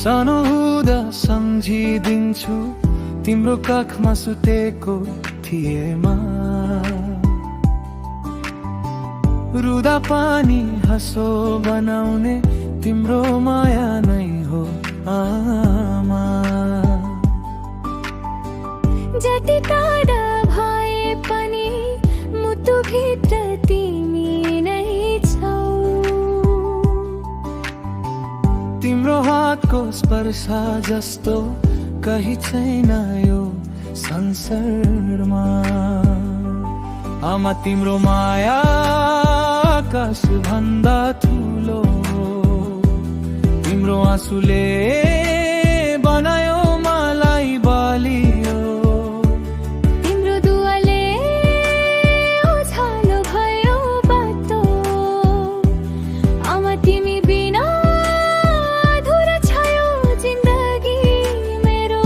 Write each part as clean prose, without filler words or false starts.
सानो हुँदा सम्झिदिन्छु तिम्रो काखमा सुतेको थिएमा, रुदा पानी हँसो बनाउने तिम्रो माया नै हो आमा। जति टाढा भए पनि मुटुभित्र तिमी नै छौ, तिम्रो हातको स्पर्श जस्तो कहीँ छैन यो संसारमा। आमा तिम्रो माया आकाश भन्दा ठुलो, तिम्रो आँसुले बनायो मलाई बलियो, तिम्रो दुवाले उज्यालो भयो बाटो। आमा तिमी बिना अधुरा छ यो जिन्दगी मेरो।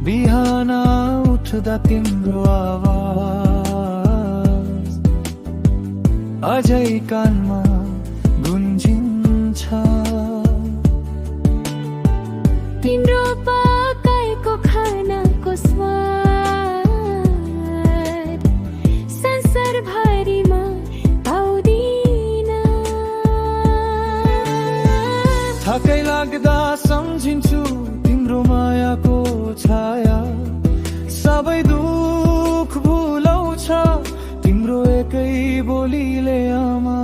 बिहान उठ्दा तिम्रो आवाज अझै कानमा गुन्जिन्छ, तिम्रो पकाएको खानाको स्वाद संसारभरिमा पाउँदिन। थकै लाग्दा सम्झिन्छु तिम्रो मायाको छाया, सबै दुख भुलाउँछ तिम्रो एकै बोलीले आमा।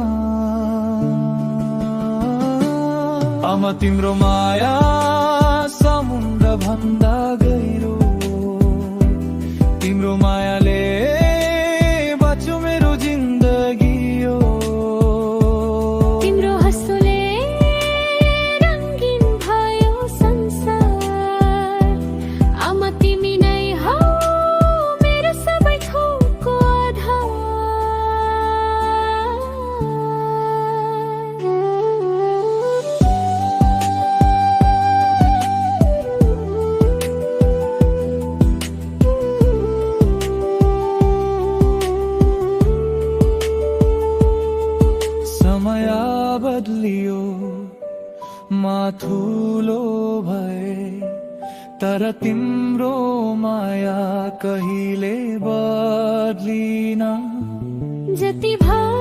आमा तिम्रो माया समुद्र भन्दा गहिरो, तिम्रो मायाले बच्यो मेरो जिन्दगी हो। तिम्रो हाँसोले रङ्गीन भयो संसार। आमा तिमी नै हौ मेरो सबै थोकको आधार। समय बदलियो माथुलो भए, तर तिम्रो माया कहिले बदलिन। जति भए